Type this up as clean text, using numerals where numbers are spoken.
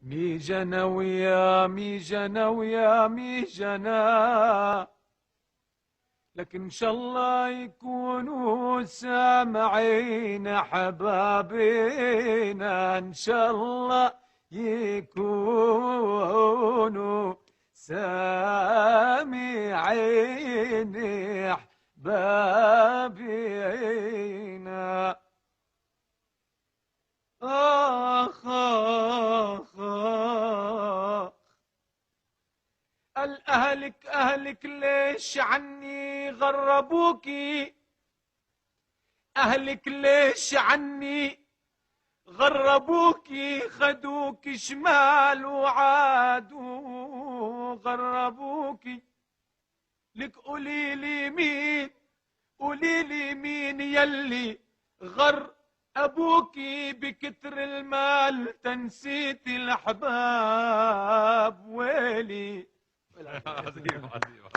ميجنا ويا ميجنا ويا ميجنا، لك ان شاء الله يكونوا سامعين حبابينا، ان شاء الله يكونوا سامعين حبابينا. آخ آخ آخ، الأهلك أهلك ليش عني غربوكي؟ أهلك ليش عني غربوكي؟ خدوك شمال وعادوا غربوكي. لك قوليلي مين، قوليلي مين يلي غر أبوكي بكتر المال تنسيت الأحباب؟ ويلي. عظيم عظيم.